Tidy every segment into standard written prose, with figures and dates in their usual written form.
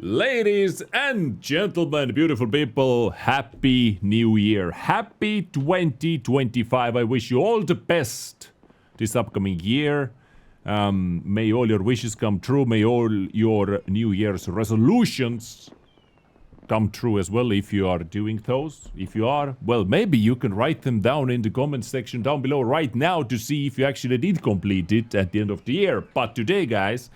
Ladies and gentlemen, beautiful people, happy new year. Happy 2025. I wish you all the best this upcoming year. May all your wishes come true. May all your New Year's resolutions come true as well if you are doing those. If you are, well, maybe you can write them down in the comment section down below right now to see if you actually did complete it at the end of the year. But today, guys,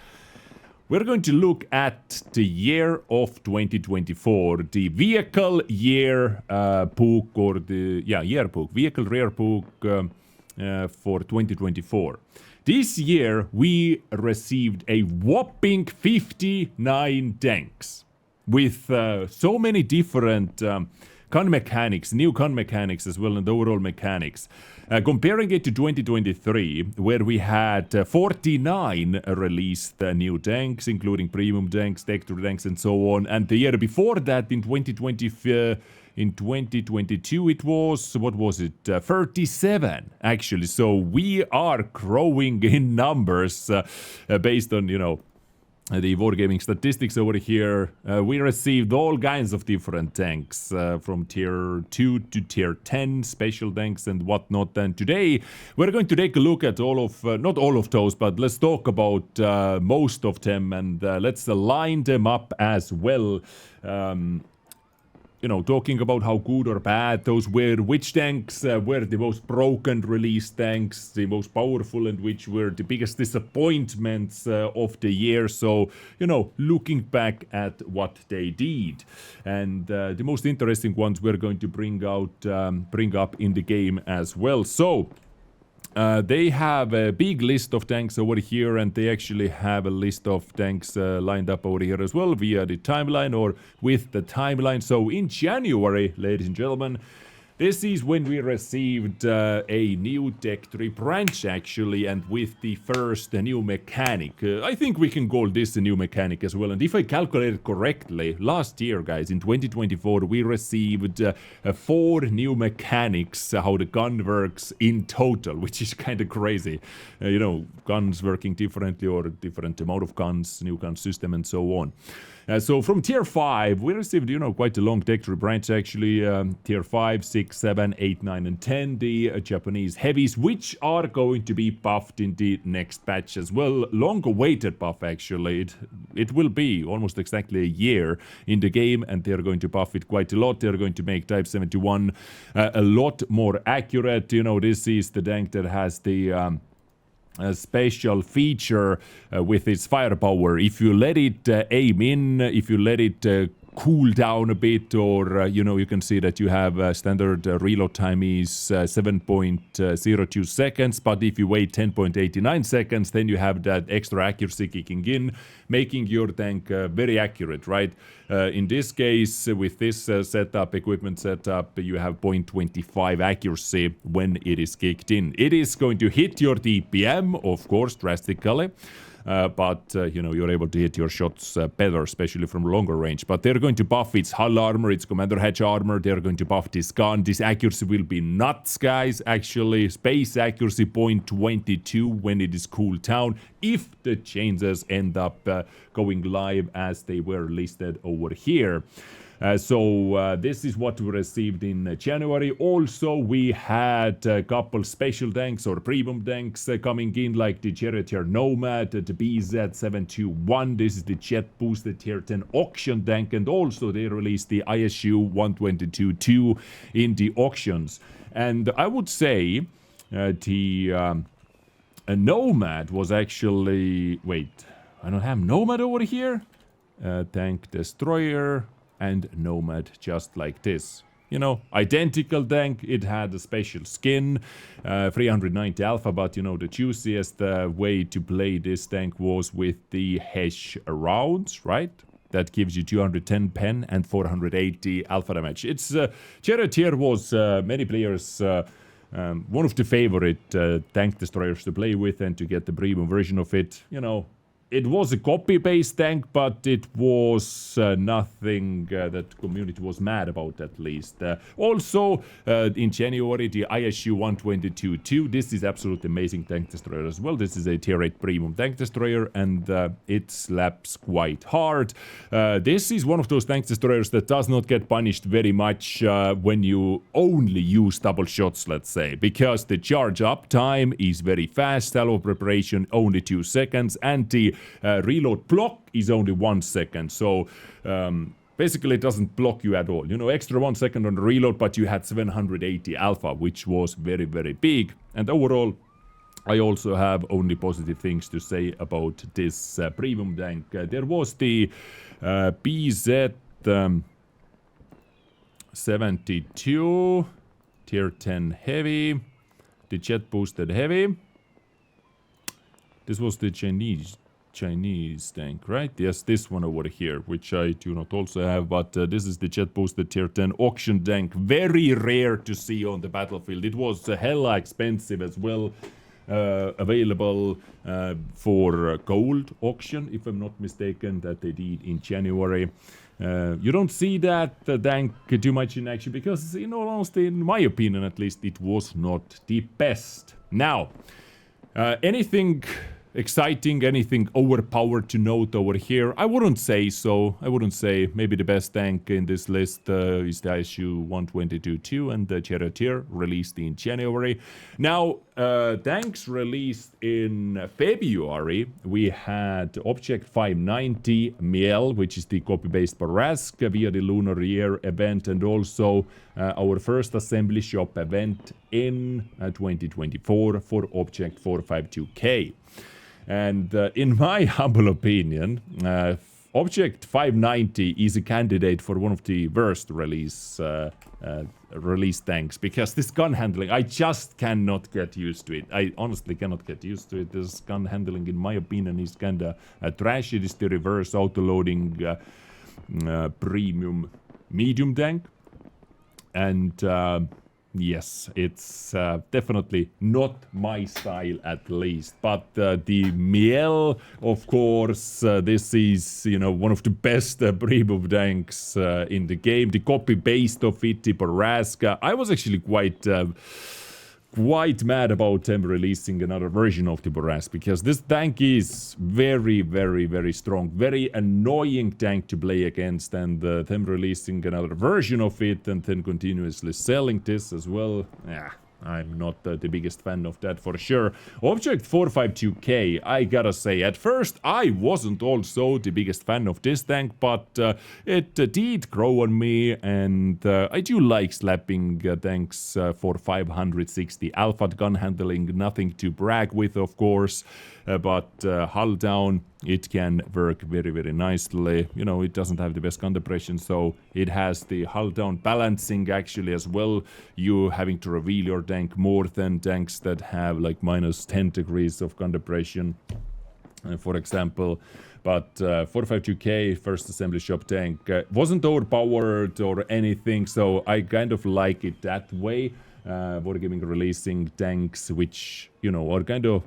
we're going to look at the year of 2024, the vehicle year book, or the yearbook, vehicle rare book for 2024. This year we received a whopping 59 tanks with so many different gun mechanics, new gun mechanics as well, and overall mechanics. Comparing it to 2023, where we had 49 released new tanks, including premium tanks, texture tanks, and so on. And the year before that, in 2022, it was, 37, actually. So we are growing in numbers based on, the Wargaming statistics over here. We received all kinds of different tanks from tier 2 to tier 10, special tanks and whatnot. And today we're going to take a look at all of, not all of those, but let's talk about most of them, and let's line them up as well. Talking about how good or bad those were, which tanks were the most broken release tanks, the most powerful, and which were the biggest disappointments of the year. So, looking back at what they did. And the most interesting ones we're going to bring up in the game as well. So, they have a big list of tanks over here, and they actually have a list of tanks lined up over here as well via the timeline or with the timeline. So in January, ladies and gentlemen, this is when we received a new tech tree branch, actually, and with the first new mechanic. I think we can call this a new mechanic as well. And if I calculated correctly, last year, guys, in 2024, we received 4 new mechanics, how the gun works in total, which is kind of crazy. Guns working differently, or different amount of guns, new gun system, and so on. So from tier 5, we received, quite a long tech tree branch, actually. Tier 5, 6, 7, 8, 9, and 10, the Japanese heavies, which are going to be buffed in the next patch as well. Long-awaited buff, actually. It will be almost exactly a year in the game, and they're going to buff it quite a lot. They're going to make Type 71 a lot more accurate. This is the tank that has the a special feature with its firepower. If you let it aim in, if you let it cool down a bit, or you can see that you have standard reload time is 7.02 seconds, but if you wait 10.89 seconds, then you have that extra accuracy kicking in, making your tank very accurate, right? In this case, with this equipment setup, you have 0.25 accuracy when it is kicked in. It is going to hit your DPM, of course, drastically. But you're able to hit your shots better, especially from longer range. But they're going to buff its hull armor, its commander hatch armor. They're going to buff this gun. This accuracy will be nuts, guys. Actually, space accuracy 0.22 when it is cooled down, if the changes end up going live as they were listed over here. So this is what we received in January. Also, we had a couple special tanks or premium tanks coming in, like the Charioteer Nomad, the BZ721. This is the jet boosted tier 10 auction tank, and also they released the ISU 122-2 in the auctions. And I would say the Nomad was actually... Wait, I don't have Nomad over here? Tank Destroyer and Nomad, just like this. Identical tank. It had a special skin, 390 alpha, but the juiciest way to play this tank was with the Hesh rounds, right? That gives you 210 pen and 480 alpha damage. It's Charioteer was many players one of the favorite tank destroyers to play with, and to get the premium version of it, it was a copy-based tank, but it was nothing that community was mad about, at least. Also, in January, the ISU 122-2. This is absolutely amazing tank destroyer as well. This is a tier 8 premium tank destroyer, and it slaps quite hard. This is one of those tank destroyers that does not get punished very much when you only use double shots, let's say, because the charge up time is very fast, salvo preparation only 2 seconds, and the reload block is only 1 second, so basically it doesn't block you at all. You know, extra 1 second on the reload, but you had 780 alpha, which was very, very big. And overall, I also have only positive things to say about this premium tank. There was the BZ 72 tier 10 heavy, the jet boosted heavy. This was the Chinese tank, right? Yes, this one over here, which I do not also have, but this is the jet boosted tier 10 auction tank. Very rare to see on the battlefield. It was hella expensive as well. Available for gold auction, if I'm not mistaken, that they did in January. You don't see that tank too much in action because, in all honesty, in my opinion at least, it was not the best. Now, anything exciting, anything overpowered to note over here? I wouldn't say so. I wouldn't say. Maybe the best tank in this list is the ISU 122-2 and the Charioteer, released in January. Now, tanks released in February, we had Object 590 Miel, which is the copy-based Barask via the Lunar Year event, and also our first assembly shop event in 2024 for Object 452K. And in my humble opinion, Object 590 is a candidate for one of the worst release tanks, because this gun handling, I just cannot get used to it. I honestly cannot get used to it. This gun handling, in my opinion, is kinda trashy. It is the reverse auto-loading premium medium tank. And yes, it's definitely not my style, at least. But the Miel, of course, this is, you know, one of the best premium tanks in the game. The copy-paste of it, the Barask. I was actually quite mad about them releasing another version of the Barask, because this tank is very, very, very strong, very annoying tank to play against, and them releasing another version of it and then continuously selling this as well, yeah, I'm not the biggest fan of that for sure. Object 452K, I gotta say, at first I wasn't also the biggest fan of this tank, but it did grow on me, and I do like slapping tanks for 560 alpha gun handling. Nothing to brag with, of course, but hull down, it can work very, very nicely. You know, it doesn't have the best gun depression, so it has the hull down balancing actually as well. You having to reveal your tank more than tanks that have like minus 10 degrees of gun depression, for example. But 452K first assembly shop tank wasn't overpowered or anything, so I kind of like it that way. Wargaming releasing tanks which, you know, are kind of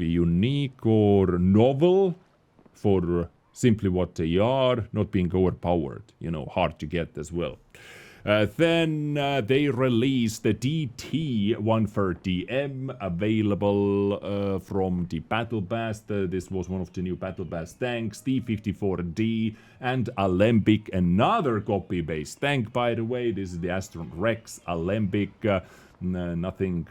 unique or novel for simply what they are, not being overpowered, you know, hard to get as well. Then they released the DT-130M, available from the Battle Pass. This was one of the new Battle Pass tanks, T-54D, and Alembic, another copy-based tank, by the way. This is the Astron Rex Alembic. Nothing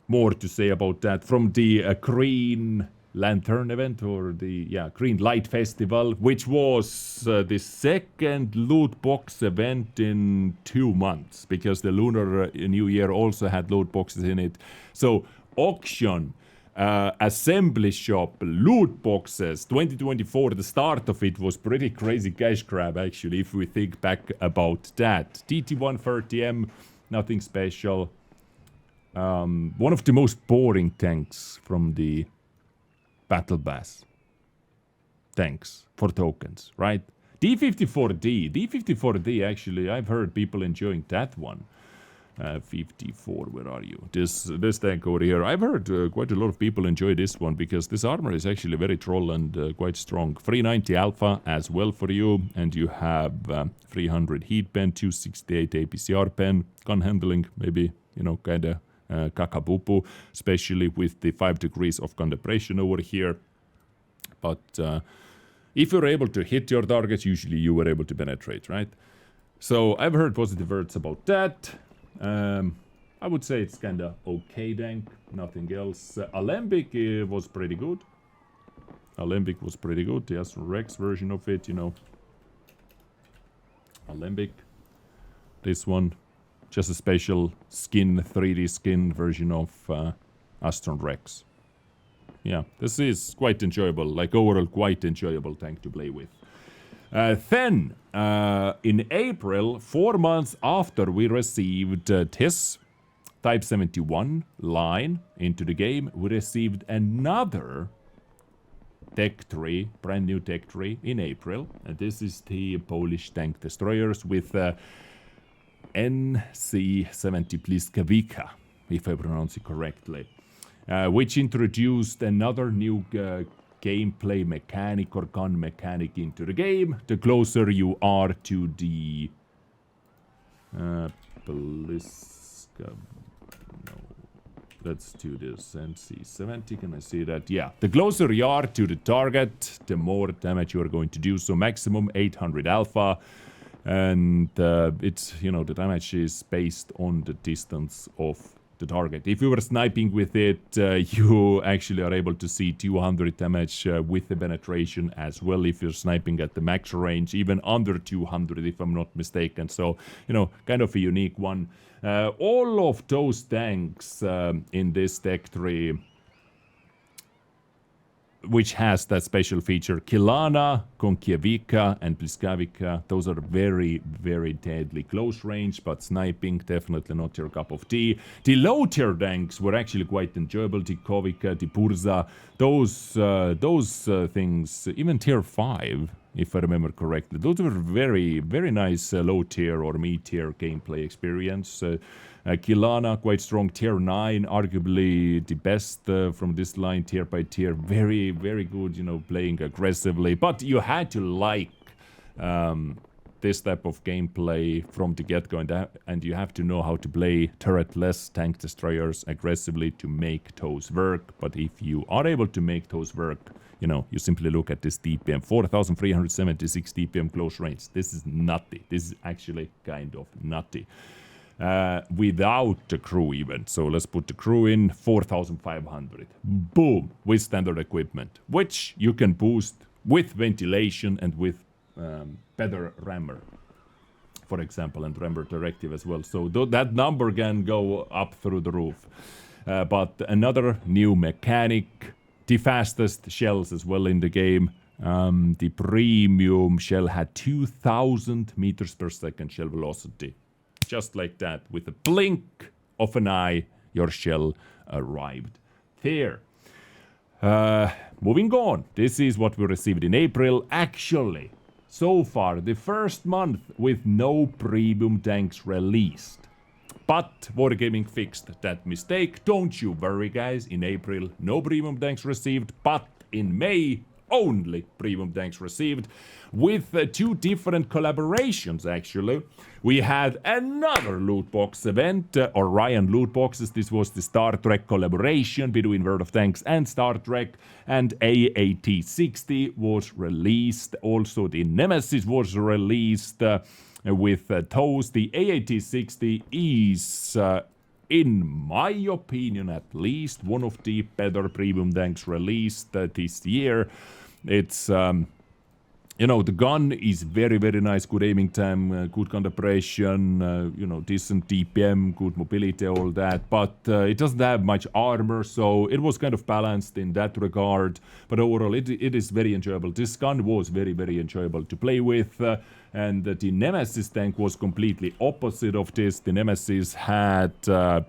more to say about that. From the Green Lantern event, or the Green Light Festival, which was the second loot box event in 2 months, because the Lunar New Year also had loot boxes in it. So auction, assembly shop, loot boxes, 2024, the start of it was pretty crazy cash grab actually, if we think back about that. DT-130M, nothing special. One of the most boring tanks from the Battle Pass tanks for tokens, right? D54D actually, I've heard people enjoying that one. 54, where are you? This tank over here. I've heard quite a lot of people enjoy this one because this armor is actually very troll and quite strong. 390 alpha as well for you, and you have 300 heat pen, 268 APCR pen, gun handling, maybe, you know, kind of kakapupu, especially with the 5 degrees of gun depression over here. But if you're able to hit your targets, usually you were able to penetrate, right? So I've heard positive words about that. I would say it's kinda okay tank, nothing else. Alembic was pretty good. Alembic was pretty good. The Astro Rex version of it, you know. Alembic. This one, just a special skin, 3D skin version of Astron Rex. Yeah, this is quite enjoyable, like overall quite enjoyable tank to play with. Then, in April, 4 months after we received this Type 71 line into the game, we received another tech tree, brand new tech tree in April. And this is the Polish tank destroyers with NC-70 Pliskavica, if I pronounce it correctly, which introduced another new gameplay mechanic or gun mechanic into the game. The closer you are to the let's do this. NC-70, can I see that? Yeah, the closer you are to the target, the more damage you are going to do. So maximum 800 alpha, and it's, you know, the damage is based on the distance of the target. If you were sniping with it, you actually are able to see 200 damage with the penetration as well if you're sniping at the max range, even under 200 if I'm not mistaken. So, you know, kind of a unique one. All of those tanks in this tech tree, which has that special feature, Kilana, Konkievika, and Pliskavica, those are very, very deadly close range, but sniping, definitely not your cup of tea. The low tier tanks were actually quite enjoyable, the Kovika, the Purza, those things, even tier 5, if I remember correctly, those were very, very nice low tier or mid tier gameplay experience. Kilana, quite strong, tier 9, arguably the best from this line, tier by tier, very, very good, you know, playing aggressively, but you had to like this type of gameplay from the get-go, and you have to know how to play turretless tank destroyers aggressively to make those work. But if you are able to make those work, you know, you simply look at this DPM, 4,376 DPM close range. This is nutty. This is actually kind of nutty. Without the crew even. So let's put the crew in, 4,500. Boom, with standard equipment, which you can boost with ventilation and with better rammer, for example, and rammer directive as well. So that number can go up through the roof. But another new mechanic, the fastest shells as well in the game. The premium shell had 2,000 meters per second shell velocity. Just like that, with a blink of an eye, your shell arrived there. Moving on, this is what we received in April. Actually, so far, the first month with no premium tanks released. But Wargaming fixed that mistake. Don't you worry, guys. In April, no premium tanks received, but in May, only premium tanks received, with 2 different collaborations actually. We had another loot box event, Orion loot boxes. This was the Star Trek collaboration between World of Tanks and Star Trek, and AAT-60 was released. Also the Nemesis was released with those. The AAT-60 is in my opinion at least one of the better premium tanks released this year. It's you know, the gun is very, very nice, good aiming time, good gun depression, you know, decent DPM, good mobility, all that, but it doesn't have much armor, so it was kind of balanced in that regard, but overall it is very enjoyable. This gun was very, very enjoyable to play with, and the Nemesis tank was completely opposite of this. The Nemesis had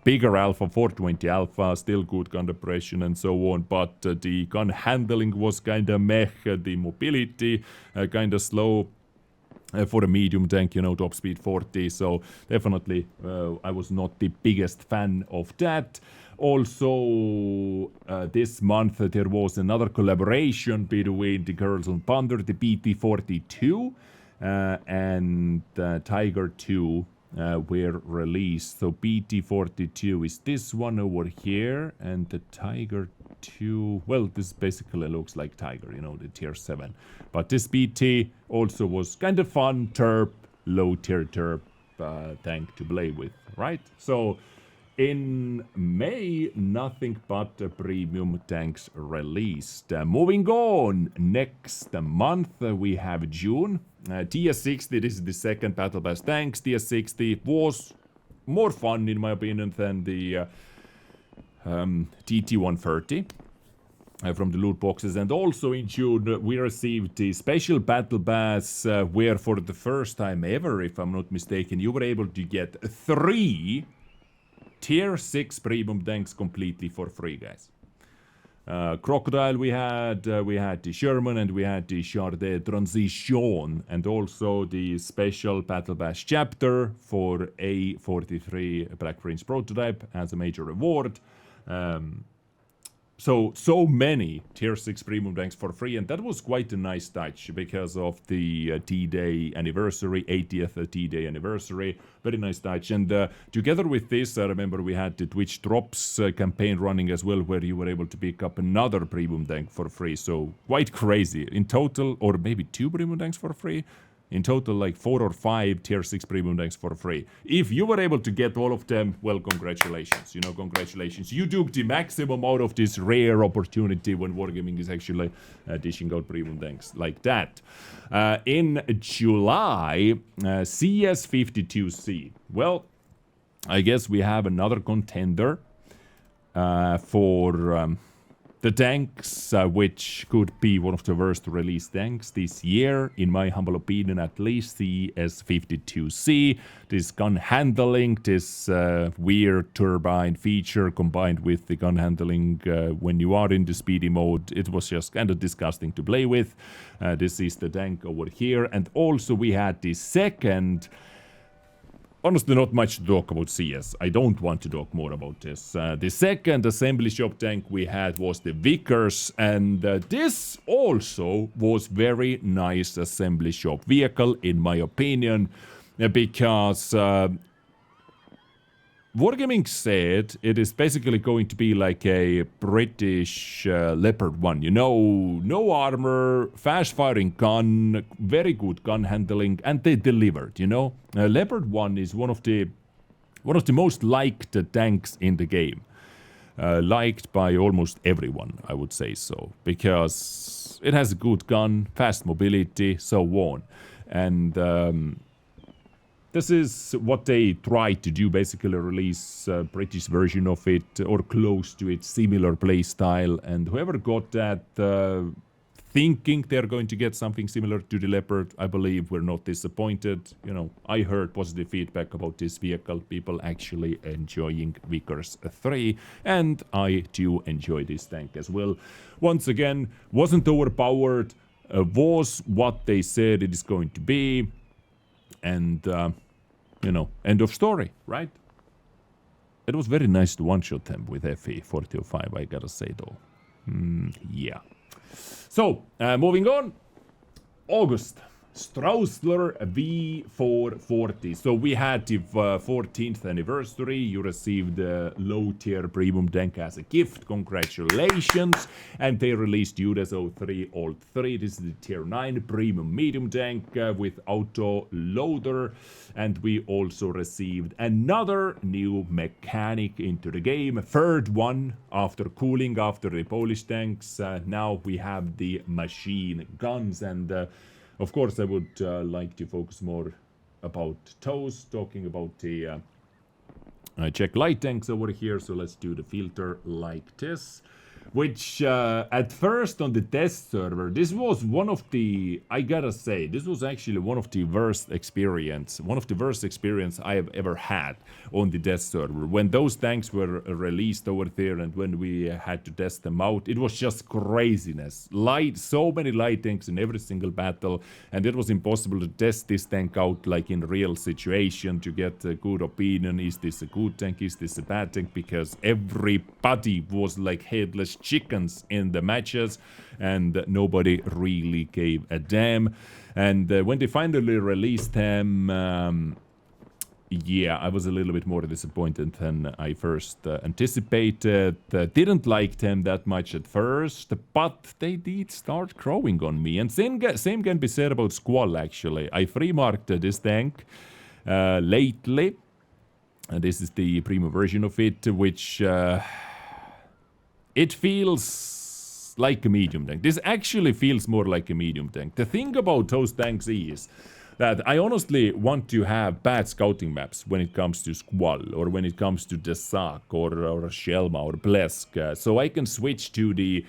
bigger alpha, 420 alpha, still good gun depression and so on, but the gun handling was kinda meh, the mobility kinda slow, for a medium tank, you know, top speed 40. So definitely I was not the biggest fan of that. Also, this month there was another collaboration between the Girls on Thunder, the BT-42 and Tiger 2 were released. So BT-42 is this one over here, and the Tiger 2, well, this basically looks like Tiger, you know, the tier 7. But this BT also was kind of fun, terp, low tier terp tank to play with, right? So in May, nothing but premium tanks released. Moving on, next month we have June. TS60, this is the second Battle Pass tanks. TS60 was more fun in my opinion than the TT130 from the loot boxes. And also in June we received the special Battle Pass where for the first time ever, if I'm not mistaken, you were able to get 3 tier 6 premium tanks completely for free, guys. Crocodile we had the Sherman, and we had the Chardé Transition, and also the special Battle Pass chapter for A43 Black Prince prototype as a major reward. So many tier 6 premium tanks for free, and that was quite a nice touch because of the T-Day anniversary, 80th T-Day anniversary. Very nice touch. And together with this, I remember we had the Twitch Drops campaign running as well, where you were able to pick up another premium tank for free. So quite crazy. In total, or maybe 2 premium tanks for free. In total, like 4 or 5 tier 6 premium tanks for free. If you were able to get all of them, well, congratulations. You know, congratulations. You took the maximum out of this rare opportunity when Wargaming is actually dishing out premium tanks like that. In July, CS52C. Well, I guess we have another contender for the tanks, which could be one of the worst released tanks this year, in my humble opinion at least, the S52C. This gun handling, this weird turbine feature combined with the gun handling when you are in the speedy mode, it was just kind of disgusting to play with. This is the tank over here. And also we had the second... Honestly, not much to talk about CS. I don't want to talk more about this. The second assembly shop tank we had was the Vickers, and this also was very nice assembly shop vehicle, in my opinion, because Wargaming said it is basically going to be like a British Leopard 1, you know, no armor, fast-firing gun, very good gun handling, and they delivered, you know. Leopard 1 is one of the most liked tanks in the game. Liked by almost everyone, I would say so, because it has a good gun, fast mobility, so on. And this is what they tried to do, basically release a British version of it, or close to it, similar playstyle. And whoever got that thinking they're going to get something similar to the Leopard, I believe we're not disappointed. You know, I heard positive feedback about this vehicle, people actually enjoying Vickers 3, and I too enjoy this tank as well. Once again, wasn't overpowered, was what they said it is going to be. And, you know, end of story, right? It was very nice to one-shot them with FE-4005, I gotta say, though. Yeah. So, moving on. August. Strausler V440. So we had the 14th anniversary. You received a low-tier premium tank as a gift. Congratulations. And they released Judas 03 Alt 3. This is the tier 9 premium medium tank with auto loader. And we also received another new mechanic into the game. Third one after cooling, after the Polish tanks. Now we have the machine guns, and of course, I would like to focus more about TOWs, talking about the Czech light tanks over here. So let's do the filter like this. which at first on the test server, this was one of the, I gotta say, this was actually one of the worst experience I have ever had on the test server. When those tanks were released over there and when we had to test them out, it was just craziness. So many light tanks in every single battle, and it was impossible to test this tank out like in real situation to get a good opinion. Is this a good tank? Is this a bad tank? Because everybody was like headless chickens in the matches and nobody really gave a damn. And when they finally released them, yeah, I was a little bit more disappointed than I first anticipated. Didn't like them that much at first, but they did start growing on me. And same can be said about Squall, actually. I free-marked this tank lately. This is the premium version of it, which it feels like a medium tank. This actually feels more like a medium tank. The thing about those tanks is that I honestly want to have bad scouting maps when it comes to Squall, or when it comes to Dezrng, or Shelma, or Blesk, so I can switch to the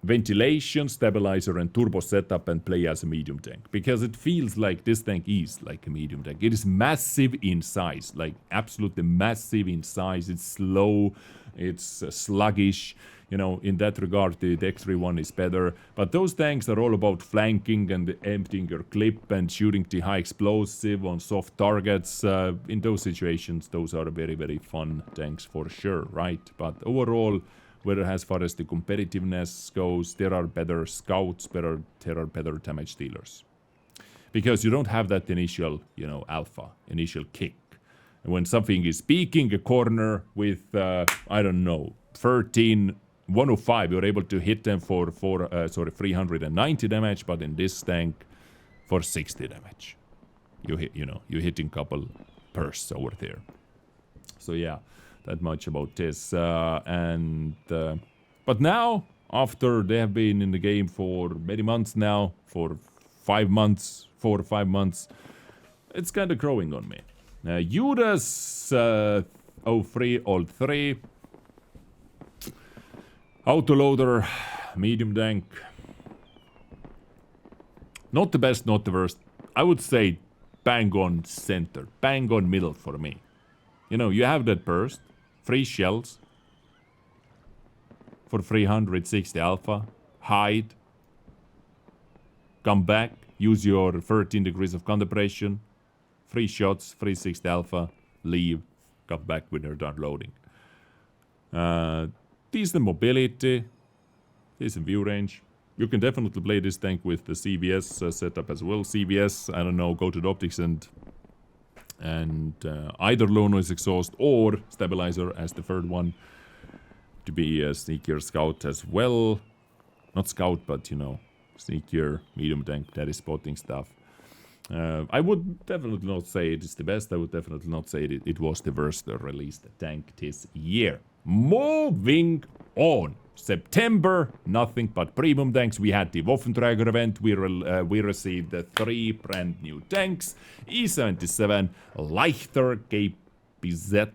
ventilation, stabilizer, and turbo setup and play as a medium tank. Because it feels like this tank is like a medium tank. It is massive in size, like absolutely massive in size. It's slow, it's sluggish. You know, in that regard, the X3 one is better. But those tanks are all about flanking and emptying your clip and shooting the high explosive on soft targets. In those situations, those are very, very fun tanks for sure, right? But overall, whether as far as the competitiveness goes, there are better scouts, there are better damage dealers. Because you don't have that initial, you know, alpha, initial kick. And when something is peeking a corner with, I don't know, 105, you're able to hit them for 390 damage, but in this tank, for 60 damage. You're hitting couple bursts over there. So yeah, that much about this. But now, after they have been in the game for many months now, for 4 or 5 months, it's kind of growing on me. Judas 03 Old 3. Autoloader, medium tank. Not the best, not the worst. I would say bang on center, bang on middle for me. You know, you have that burst, 3 shells for 360 alpha, hide, come back, use your 13 degrees of contemplation, 3 shots, 360 alpha, leave, come back when you're done loading. Decent mobility, decent view range. You can definitely play this tank with the CBS setup as well. CBS, I don't know, go to the optics and either low noise exhaust or stabilizer as the third one to be a sneakier scout as well. Not scout, but you know, sneakier medium tank that is spotting stuff. I would definitely not say it is the best. I would definitely not say it was the worst released tank this year. Moving on. September, nothing but premium tanks. We had the Waffenträger event. We received 3 brand new tanks. E77, Leichter, KPZ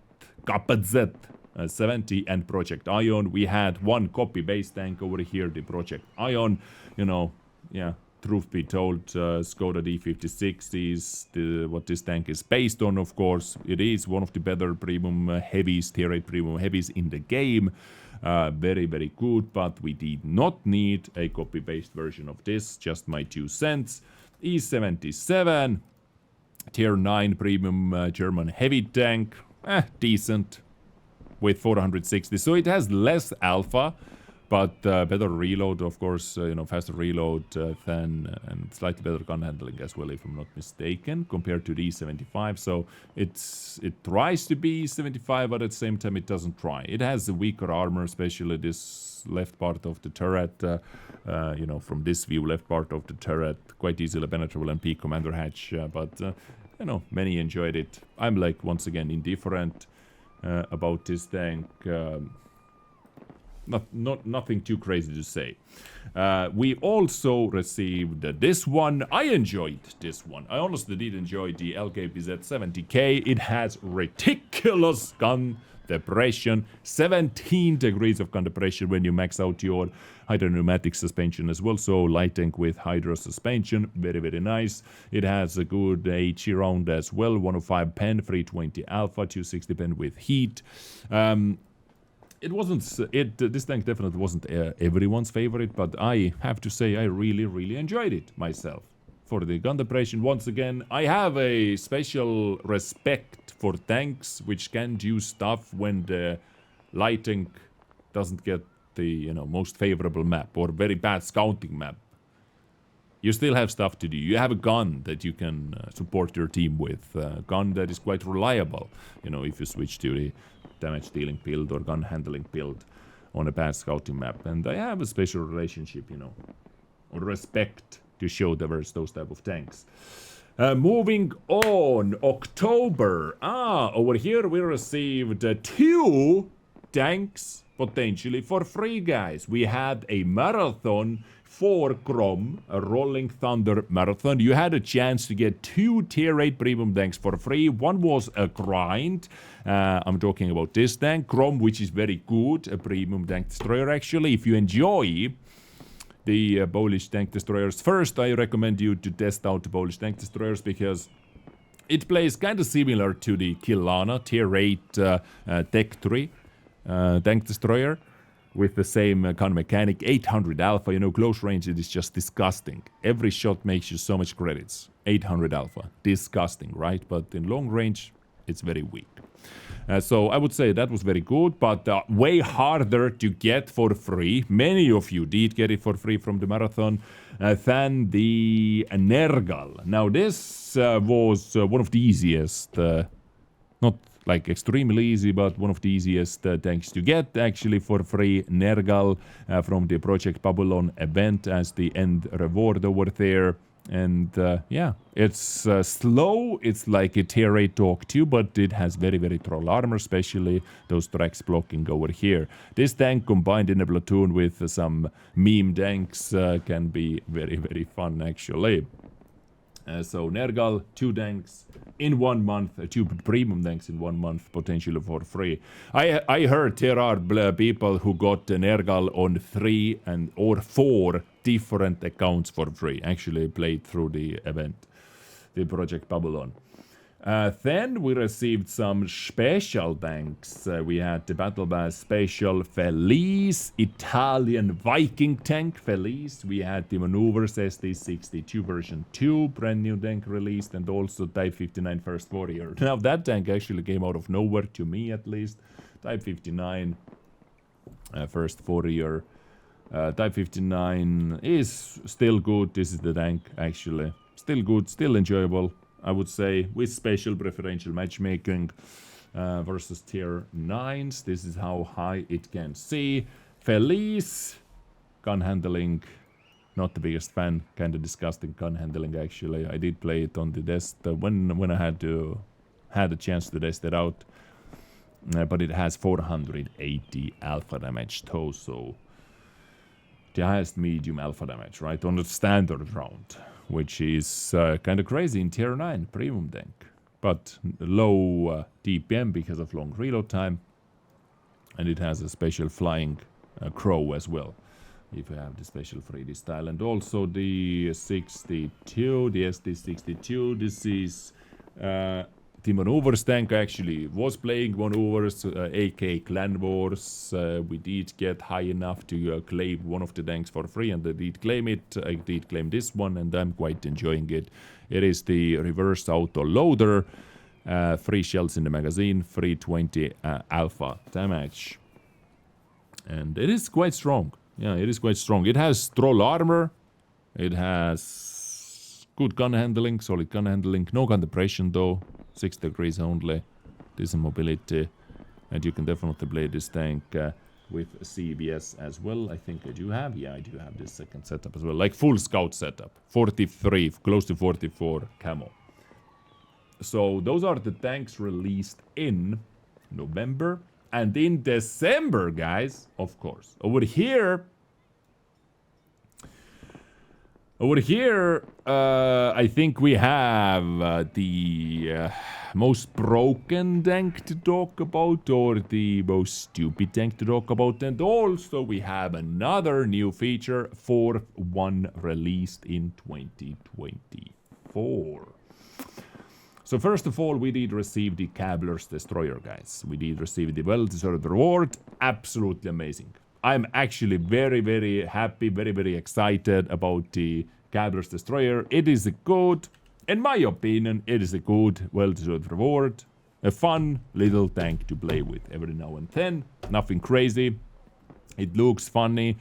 70, and Project Ion. We had 1 copy base tank over here, the Project Ion. You know, yeah, truth be told, Skoda D56 is what this tank is based on, of course. It is one of the better premium heavies, tier 8 premium heavies in the game. Very, very good, but we did not need a copy-based version of this, just my 2 cents. E77, tier 9 premium German heavy tank, decent, with 460. So it has less alpha, but better reload, of course, you know, faster reload than, and slightly better gun handling as well, if I'm not mistaken, compared to the E75. So it tries to be E75, but at the same time it doesn't try. It has a weaker armor, especially this left part of the turret. You know, from this view, left part of the turret, quite easily penetrable and peak commander hatch. But you know, many enjoyed it. I'm like, once again, indifferent about this tank. Nothing too crazy to say. We also received this one. I enjoyed this one. I honestly did enjoy the LKPZ 70K. It has ridiculous gun depression, 17 degrees of gun depression when you max out your hydropneumatic suspension as well. So light tank with hydro suspension, very, very nice. It has a good HE round as well, 105 pen, 320 alpha, 260 pen with heat. This tank definitely wasn't everyone's favorite, but I have to say I really, really enjoyed it myself. For the gun depression, once again, I have a special respect for tanks which can do stuff when the light tank doesn't get the most favorable map or very bad scouting map. You still have stuff to do. You have a gun that you can support your team with, a gun that is quite reliable. If you switch to the damage dealing build or gun handling build on a bad scouting map, and I have a special relationship, or respect to show towards those type of tanks. Moving on, October. Over here we received 2 tanks potentially for free, guys. We had a marathon for Chrome, a Rolling Thunder marathon. You had a chance to get 2 tier 8 premium tanks for free. One was a grind. I'm talking about this tank, Chrome, which is very good, a premium tank destroyer actually. If you enjoy the Polish tank destroyers, first I recommend you to test out the Polish tank destroyers because it plays kind of similar to the Kilana tier 8 Tech 3 tank destroyer with the same gun mechanic, 800 alpha. Close range, it is just disgusting. Every shot makes you so much credits. 800 alpha, disgusting, right? But in long range, it's very weak. So I would say that was very good, but way harder to get for free. Many of you did get it for free from the marathon than the Nergal. Now this was one of the easiest, not like extremely easy, but one of the easiest tanks to get actually for free. Nergal from the Project Babylon event as the end reward over there. And yeah, it's slow. It's like a tier 8 Talk 2, but it has very, very troll armor, especially those tracks blocking over here. This tank combined in a platoon with some meme tanks can be very, very fun actually. So Nergal, 2 tanks in 1 month, 2 premium tanks in 1 month, potentially for free. I heard there are people who got Nergal on 3 or 4 different accounts for free. Actually played through the event, the Project Babylon. Then we received some special tanks. We had the Battle Pass Special Felice, Italian Viking tank Felice. We had the Maneuvers SD62 version 2, brand new tank released, and also Type 59 First Warrior. Now that tank actually came out of nowhere, to me at least. Type 59 First Warrior. Type 59 is still good. This is the tank actually. Still good, still enjoyable. I would say, with special preferential matchmaking versus tier 9s. This is how high it can see. Felice, gun handling, not the biggest fan. Kind of disgusting gun handling actually. I did play it on the desk when I had a chance to test it out. But it has 480 alpha damage though, so the highest medium alpha damage, right, on the standard round, which is kind of crazy in tier 9 premium tank, but low DPM because of long reload time, and it has a special flying crow as well, if you have the special 3D style, and also the 62, the SD62. This is the Maneuvers tank. Actually was playing Maneuvers, AK Clan Wars. We did get high enough to claim one of the tanks for free, and I did claim it. I did claim this one, and I'm quite enjoying it. It is the reverse auto loader, 3 shells in the magazine, 320 alpha damage, and it is quite strong. Yeah, it is quite strong. It has troll armor, it has good gun handling, solid gun handling, no gun depression though, 6 degrees only, decent mobility, and you can definitely play this tank with CBS as well. I think I do have, yeah, I do have this second setup as well, like full scout setup, 43, close to 44 camo. So those are the tanks released in November. And in December, guys, of course, over here, I think we have the most broken tank to talk about, or the most stupid tank to talk about, and also we have another new feature, fourth one released in 2024. So first of all, we did receive the Cabbler's Destroyer, guys. We did receive the well-deserved reward. Absolutely amazing. I'm actually very, very happy, very, very excited about the Cabbler's Destroyer. It is a good, in my opinion, it is a good, well-deserved reward. A fun little tank to play with every now and then. Nothing crazy. It looks funny.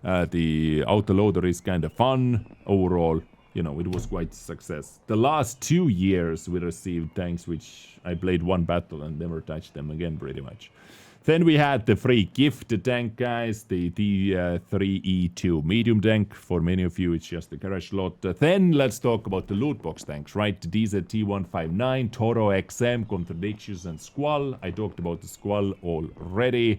The autoloader is kind of fun. Overall, you know, it was quite a success. The last 2 years we received tanks which I played one battle and never touched them again pretty much. Then we had the free gift tank, guys, the D3E2 medium tank. For many of you, it's just the garage lot. Then let's talk about the loot box tanks, right? The DZT159, Toro XM, Contradictions, and Squall. I talked about the Squall already.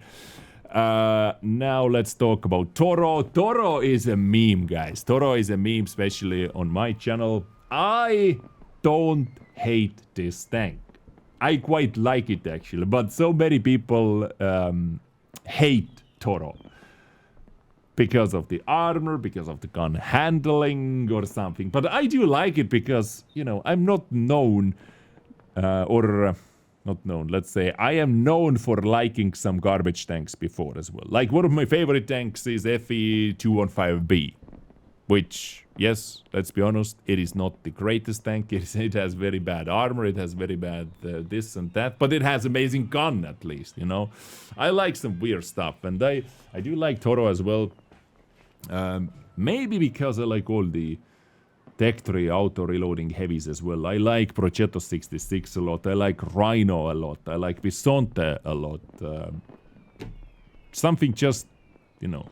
Now let's talk about Toro. Toro is a meme, guys. Toro is a meme, especially on my channel. I don't hate this tank. I quite like it actually, but so many people hate Toro because of the armor, because of the gun handling or something. But I do like it because, you know, I'm not known not known, let's say, I am known for liking some garbage tanks before as well. Like one of my favorite tanks is FE215B, which, yes, let's be honest, it is not the greatest tank. It has very bad armor, it has very bad this and that, but it has amazing gun at least, you know. I like some weird stuff, and I do like Toro as well. Maybe because I like all the Tech 3 auto-reloading heavies as well. I like Progetto 66 a lot, I like Rhino a lot, I like Bisonte a lot. Something just, you know,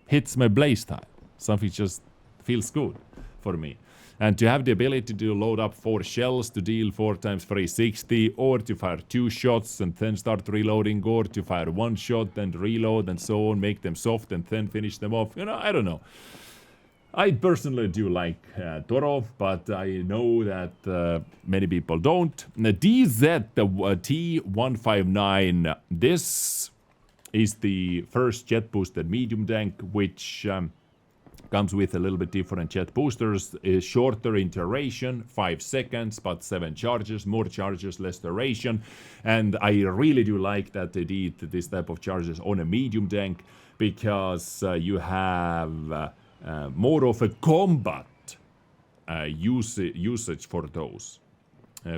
hits my playstyle. Something just feels good for me. And to have the ability to load up 4 shells to deal 4 times 360, or to fire 2 shots and then start reloading, or to fire 1 shot and reload and so on, make them soft and then finish them off. You know, I don't know. I personally do like Toro, but I know that many people don't. The DZT159, this is the first jet boosted medium tank, which comes with a little bit different jet boosters, shorter in duration, 5 seconds, but 7 charges, more charges, less duration. And I really do like that they did this type of charges on a medium tank, because you have more of a combat usage for those.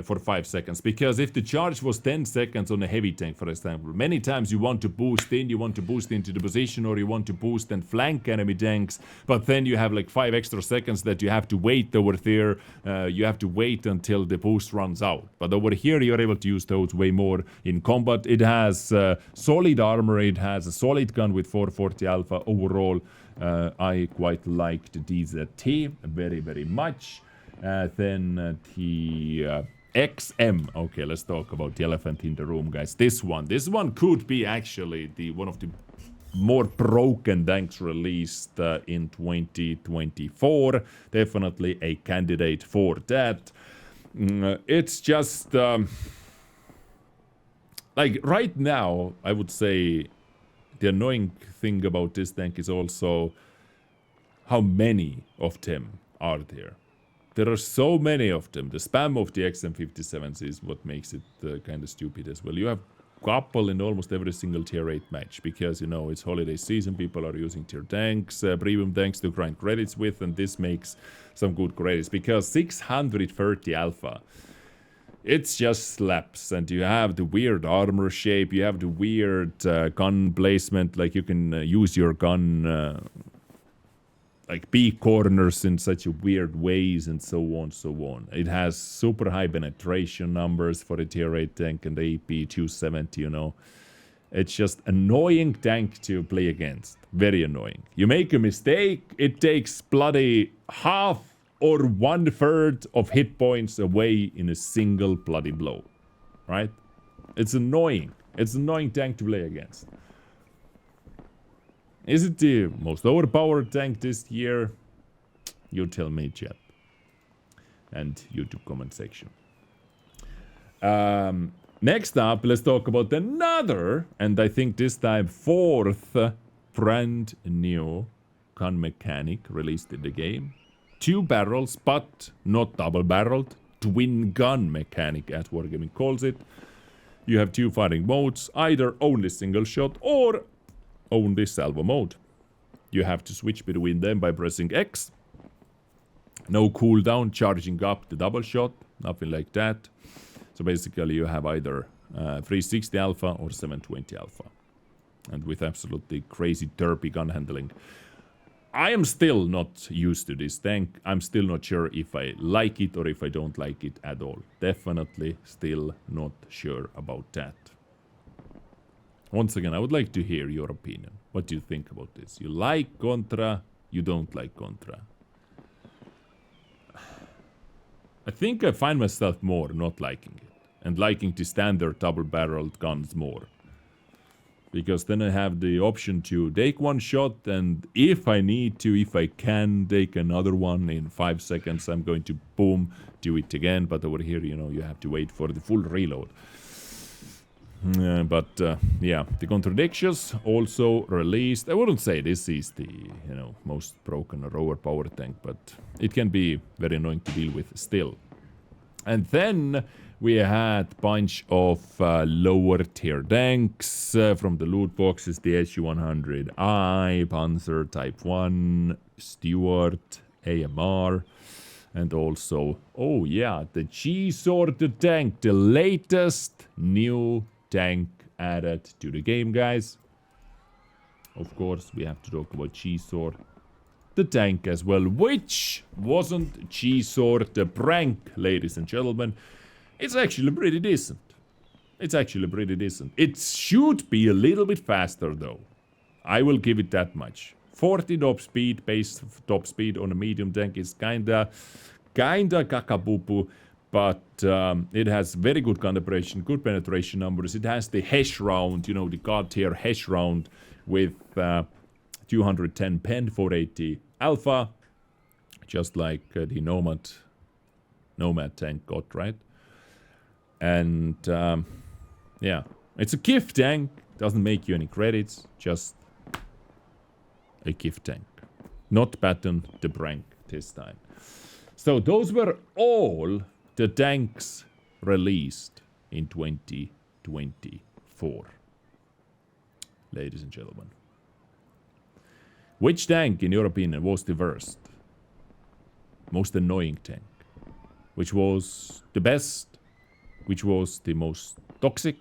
For 5 seconds, because if the charge was 10 seconds on a heavy tank, for example, many times you want to boost into the position, or you want to boost and flank enemy tanks, but then you have like 5 extra seconds that you have to wait over there. You have to wait until the boost runs out. But over here you're able to use those way more in combat. It has solid armor, it has a solid gun with 440 alpha. Overall, I quite like the DZT very, very much. Then the XM. Okay, let's talk about the elephant in the room, guys. This one could be actually one of the more broken tanks released in 2024. Definitely a candidate for that. It's just like right now, I would say the annoying thing about this tank is also how many of them are there. There are so many of them. The spam of the XM57s is what makes it kind of stupid as well. You have a couple in almost every single tier 8 match, because, you know, it's holiday season, people are using tier tanks, premium tanks to grind credits with, and this makes some good credits, because 630 alpha, it's just slaps. And you have the weird armor shape, you have the weird gun placement, like you can use your gun like B corners in such a weird ways, and so on, so on. It has super high penetration numbers for a tier 8 tank and the AP 270, you know. It's just annoying tank to play against. Very annoying. You make a mistake, it takes bloody half or 1/3 of hit points away in a single bloody blow. Right? It's annoying. It's an annoying tank to play against. Is it the most overpowered tank this year? You tell me, chat. And YouTube comment section. Next up, let's talk about another, and I think this time fourth, brand new gun mechanic released in the game. 2 barrels, but not double-barreled. Twin gun mechanic, as Wargaming calls it. You have 2 firing modes, either only single shot or only salvo mode. You have to switch between them by pressing X. No cooldown, charging up the double shot, nothing like that. So basically you have either 360 alpha or 720 alpha. And with absolutely crazy derpy gun handling. I am still not used to this tank. I'm still not sure if I like it or if I don't like it at all. Definitely still not sure about that. Once again, I would like to hear your opinion. What do you think about this? You like Contra? You don't like Contra? I think I find myself more not liking it. And liking the standard double-barreled guns more. Because then I have the option to take one shot, and if I need to, if I can take another one in 5 seconds, I'm going to boom, do it again. But over here, you know, you have to wait for the full reload. Yeah, the Contradictions also released. I wouldn't say this is the, you know, most broken or overpowered tank, but it can be very annoying to deal with still. And then we had a bunch of lower tier tanks from the loot boxes. The SU-100I, Panzer Type 1, Stuart, AMR, and also, oh yeah, the G-Sword tank, the latest new tank added to the game, guys. Of course, we have to talk about G-Sword, the tank as well, which wasn't G-Sword the prank, ladies and gentlemen. It's actually pretty decent. It's actually pretty decent. It should be a little bit faster though. I will give it that much. 40 top speed, base top speed on a medium tank is kinda kakabupu, but it has very good gun operation, good penetration numbers. It has the Hesh round, you know, the god tier Hesh round with 210 pen, 480 alpha, just like the Nomad tank got, right? And yeah, it's a gift tank. Doesn't make you any credits, just a gift tank. Not Baton the prank this time. So those were all the tanks released in 2024. Ladies and gentlemen. Which tank, in your opinion, was the worst? Most annoying tank? Which was the best? Which was the most toxic,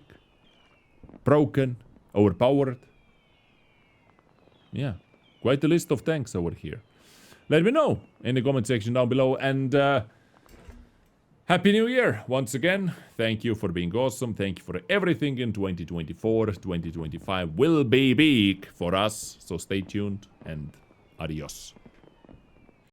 broken, overpowered? Yeah, quite a list of tanks over here. Let me know in the comment section down below, and Happy New Year once again. Thank you for being awesome. Thank you for everything in 2024. 2025 will be big for us, so stay tuned and adios.